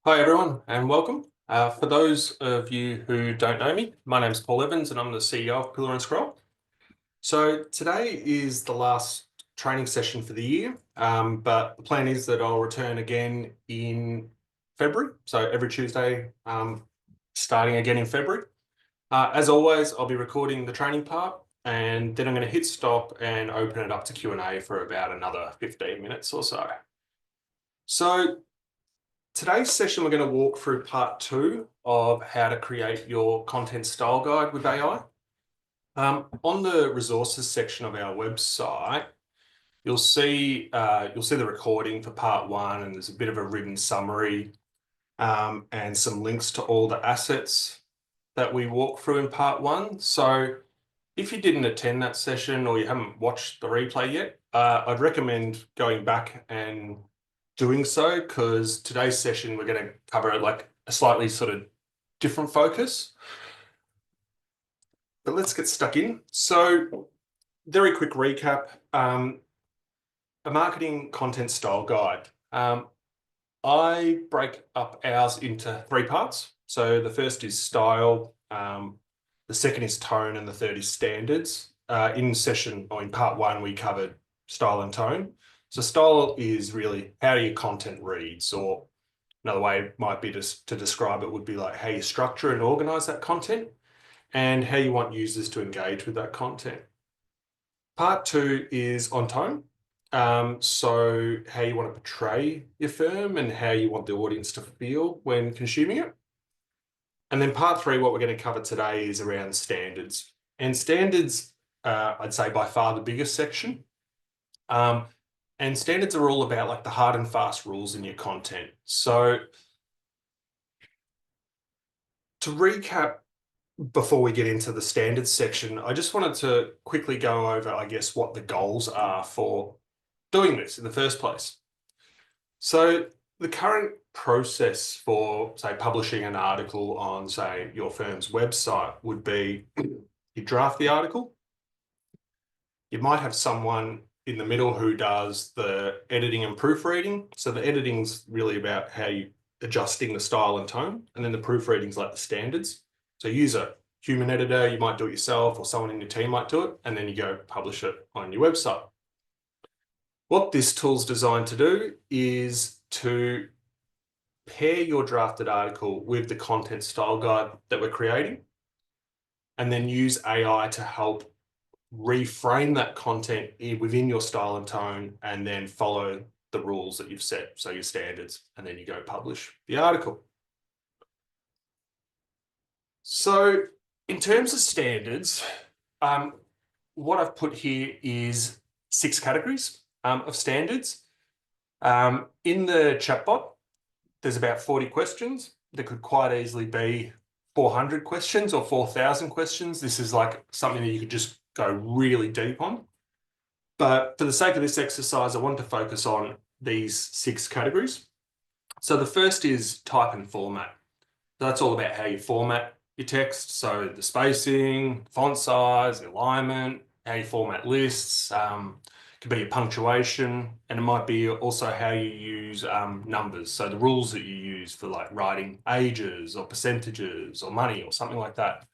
Hi, everyone, and welcome. For those of you who don't know me, my name's Paul Evans, and I'm the CEO of Pillar and Scroll. So today is the last training session for the year, but the plan is that I'll return again in February, so every Tuesday, starting again in February. As always, I'll be recording the training part, and then I'm going to hit stop and open it up to Q&A for about another 15 minutes or so. So today's session, we're going to walk through part 2 of how to create your content style guide with AI. On the resources section of our website, you'll see the recording for part 1, and there's a bit of a written summary and some links to all the assets that we walk through in part 1. So if you didn't attend that session or you haven't watched the replay yet, I'd recommend going back and doing so, because today's session we're going to cover like a slightly sort of different focus. But let's get stuck in. So very quick recap, a marketing content style guide. I break up ours into 3 parts. So the first is style, the second is tone, and the third is standards. In part 1, we covered style and tone. So style is really how your content reads, or another way might be to describe it would be like how you structure and organize that content and how you want users to engage with that content. Part 2 is on tone. So how you want to portray your firm and how you want the audience to feel when consuming it. And then part 3, what we're going to cover today, is around standards. And standards, I'd say by far the biggest section. And standards are all about like the hard and fast rules in your content. So to recap, before we get into the standards section, I just wanted to quickly go over, I guess, what the goals are for doing this in the first place. So the current process for, say, publishing an article on, say, your firm's website would be you draft the article. You might have someone in the middle who does the editing and proofreading. So the editing's really about how you adjusting the style and tone, and then the proofreading's like the standards. So use a human editor, you might do it yourself, or someone in your team might do it, and then you go publish it on your website. What this tool's designed to do is to pair your drafted article with the content style guide that we're creating, and then use AI to help reframe that content within your style and tone, and then follow the rules that you've set, so your standards, and then you go publish the article. So in terms of standards, what I've put here is 6 categories of standards. In the chatbot, there's about 40 questions. There could quite easily be 400 questions or 4,000 questions. This is like something that you could just go really deep on. But for the sake of this exercise, I want to focus on these 6 categories. So the first is type and format. So that's all about how you format your text. So the spacing, font size, alignment, how you format lists, could be your punctuation, and it might be also how you use numbers. So the rules that you use for like writing ages or percentages or money or something like that.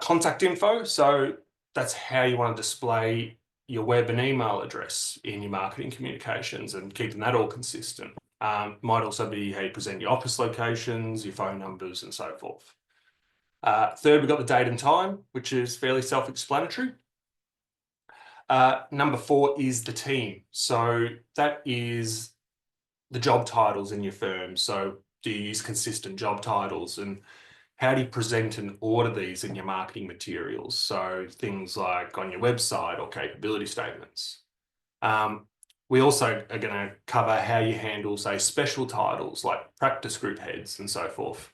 Contact info. So that's how you want to display your web and email address in your marketing communications, and keeping that all consistent. Might also be how you present your office locations, your phone numbers, and so forth. Third, we've got the date and time, which is fairly self-explanatory. Number 4 is the team. So that is the job titles in your firm. So do you use consistent job titles, and how do you present and order these in your marketing materials? So things like on your website or capability statements. We also are going to cover how you handle, say, special titles like practice group heads and so forth.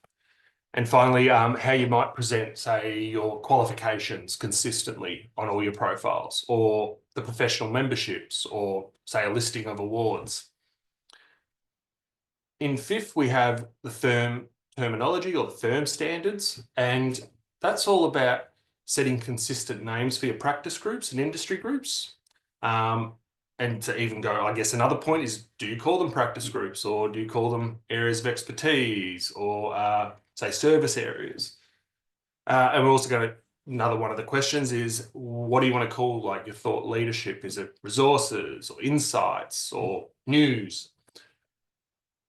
And finally, how you might present, say, your qualifications consistently on all your profiles, or the professional memberships, or, say, a listing of awards. In 5th, we have the firm terminology, or the firm standards, and that's all about setting consistent names for your practice groups and industry groups. and to even go, I guess another point is, do you call them practice groups, or do you call them areas of expertise, or say service areas? And we're also going to, another one of the questions is, what do you want to call like your thought leadership? Is it resources or insights or news?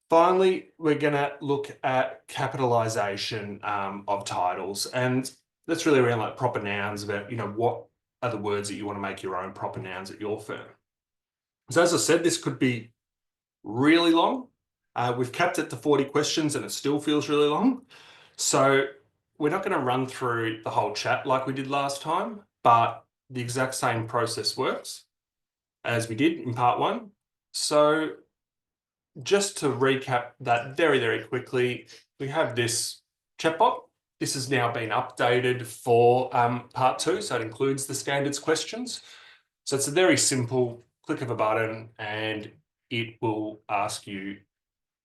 Finally, we're going to look at capitalization of titles, and that's really around like proper nouns, about, what are the words that you want to make your own proper nouns at your firm. So as I said, this could be really long. We've capped it to 40 questions and it still feels really long. So we're not going to run through the whole chat like we did last time, but the exact same process works as we did in part one. So just to recap that very, very quickly, we have this chatbot. This has now been updated for part two, so it includes the standards questions. So it's a very simple click of a button and it will ask you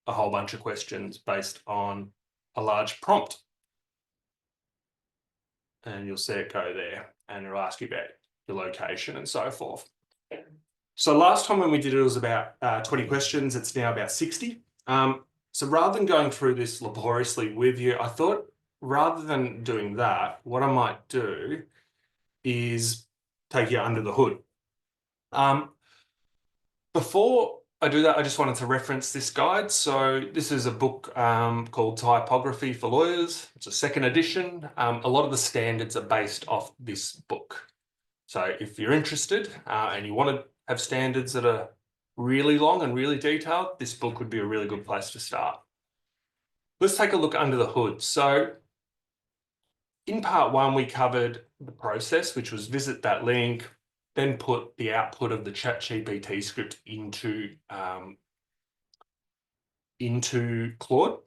a whole bunch of questions based on a large prompt. And you'll see it go there, and it'll ask you about your location and so forth. So last time when we did it, it was about 20 questions. It's now about 60. So rather than going through this laboriously with you, I thought rather than doing that, what I might do is take you under the hood. Before I do that, I just wanted to reference this guide. So this is a book called Typography for Lawyers. It's a second edition. A lot of the standards are based off this book. So if you're interested and you want to have standards that are really long and really detailed, this book would be a really good place to start. Let's take a look under the hood. So in part one, we covered the process, which was visit that link, then put the output of the ChatGPT script into Claude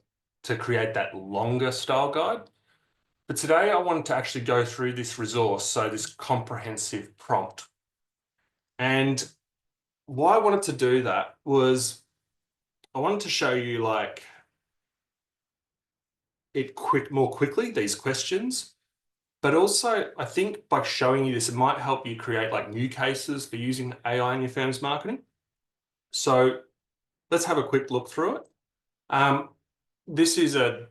to create that longer style guide. But today I wanted to actually go through this resource, so this comprehensive prompt. And why I wanted to do that was I wanted to show you like it more quickly, these questions, but also I think by showing you this, it might help you create like new cases for using AI in your firm's marketing. So let's have a quick look through it. This is a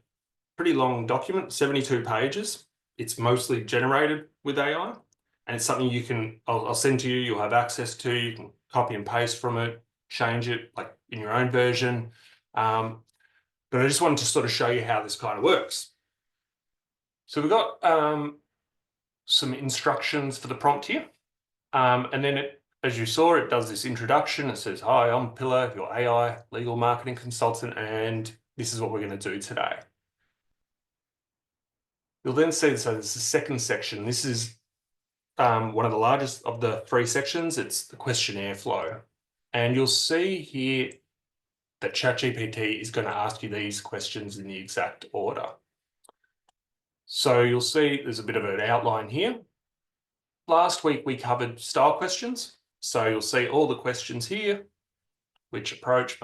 pretty long document, 72 pages. It's mostly generated with AI, and it's something you can, I'll send to you, you'll have access to, you can copy and paste from it, change it like in your own version. But I just wanted to sort of show you how this kind of works. So we've got some instructions for the prompt here. And then as you saw, it does this introduction. It says, hi, I'm Pillar, your AI legal marketing consultant, and this is what we're going to do today. You'll then see, so there's the second section. This is one of the largest of the three sections. It's the questionnaire flow. And you'll see here that ChatGPT is going to ask you these questions in the exact order. So you'll see there's a bit of an outline here. Last week we covered style questions. So you'll see all the questions here, which approach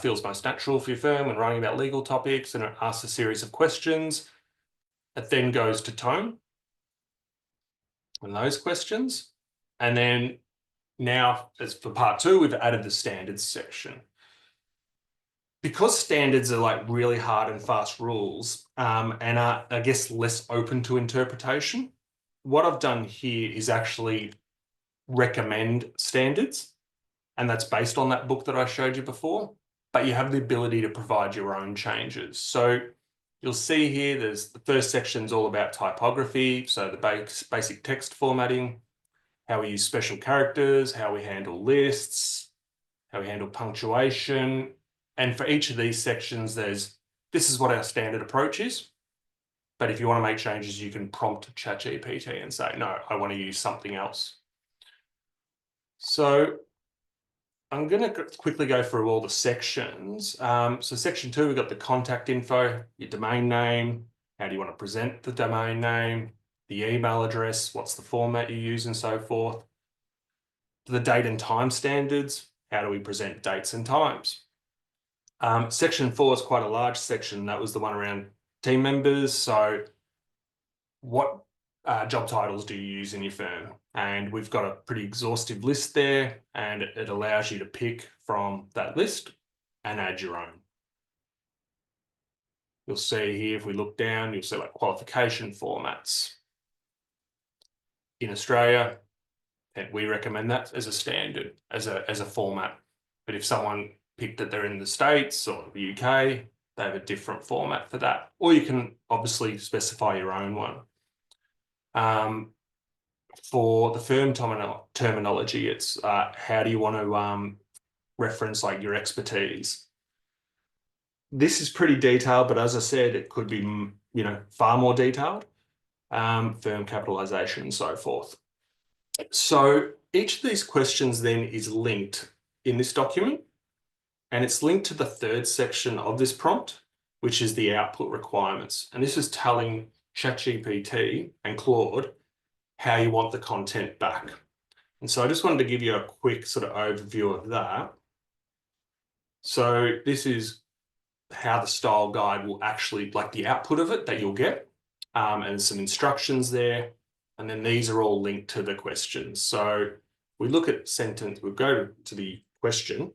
feels most natural for your firm when writing about legal topics, and it asks a series of questions. It then goes to tone and those questions. And then now, as for part two, we've added the standards section. Because standards are like really hard and fast rules and are, I guess, less open to interpretation, what I've done here is actually recommend standards, and that's based on that book that I showed you before, but you have the ability to provide your own changes. So you'll see here, there's the first section is all about typography, so the basic text formatting, how we use special characters, how we handle lists, how we handle punctuation. And for each of these sections, this is what our standard approach is. But if you want to make changes, you can prompt ChatGPT and say, no, I want to use something else. So I'm going to quickly go through all the sections. So section 2, we've got the contact info, your domain name, how do you want to present the domain name, the email address, what's the format you use, and so forth. The date and time standards, how do we present dates and times. Section 4 is quite a large section. That was the one around team members. So what job titles do you use in your firm? And we've got a pretty exhaustive list there, and it allows you to pick from that list and add your own. You'll see here, if we look down, you'll see like qualification formats. In Australia, we recommend that as a standard, as a format. But if someone picked that they're in the States or the UK, they have a different format for that. Or you can obviously specify your own one. For the firm terminology, it's how do you want to reference like your expertise. This is pretty detailed, but as I said, it could be, you know, far more detailed. Firm capitalization and so forth. So each of these questions then is linked in this document, and it's linked to the third section of this prompt, which is the output requirements. And this is telling ChatGPT and Claude how you want the content back. And so I just wanted to give you a quick sort of overview of that. So this is how the style guide will actually, like the output of it that you'll get, and some instructions there. And then these are all linked to the questions. So we look at sentence, we'll go to the question,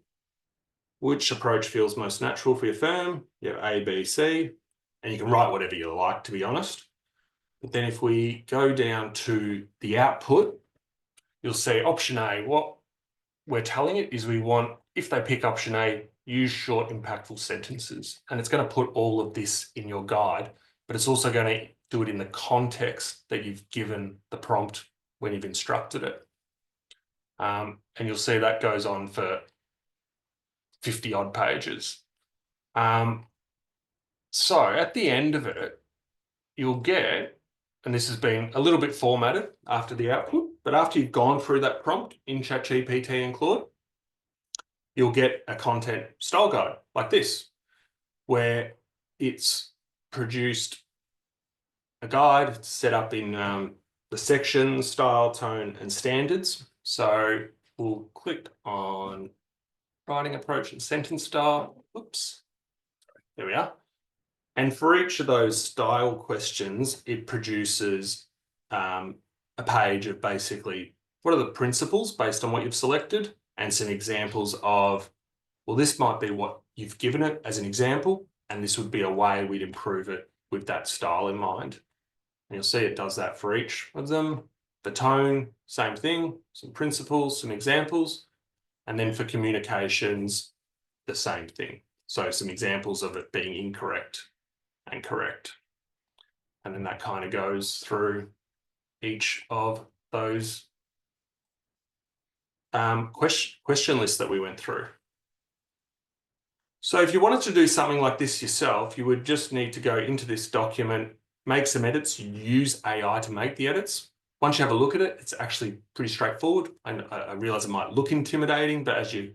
which approach feels most natural for your firm? You have A, B, C, and you can write whatever you like, to be honest. But then if we go down to the output, you'll see option A. What we're telling it is we want, if they pick option A, use short, impactful sentences. And it's going to put all of this in your guide, but it's also going to do it in the context that you've given the prompt when you've instructed it. And you'll see that goes on for 50 odd pages. So at the end of it, you'll get, and this has been a little bit formatted after the output, but after you've gone through that prompt in ChatGPT and Claude, you'll get a content style guide like this, where it's produced a guide set up in the section, style, tone, and standards. So we'll click on writing approach and sentence style. Oops, there we are. And for each of those style questions, it produces a page of basically what are the principles based on what you've selected, and some examples of, well, this might be what you've given it as an example, and this would be a way we'd improve it with that style in mind. And you'll see it does that for each of them. The tone, same thing, some principles, some examples. And then for communications, the same thing. So some examples of it being incorrect and correct. And then that kind of goes through each of those question lists that we went through. So if you wanted to do something like this yourself, you would just need to go into this document, make some edits, use AI to make the edits. Once you have a look at it, it's actually pretty straightforward. And I realize it might look intimidating, but as you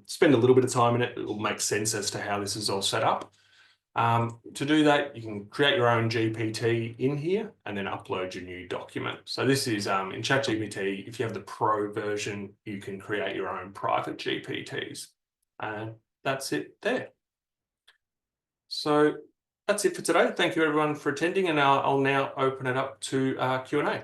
spend a little bit of time in it, it will make sense as to how this is all set up. To do that, you can create your own GPT in here and then upload your new document. So this is in ChatGPT, if you have the Pro version, you can create your own private GPTs. And that's it there. So that's it for today. Thank you everyone for attending, and I'll now open it up to Q&A.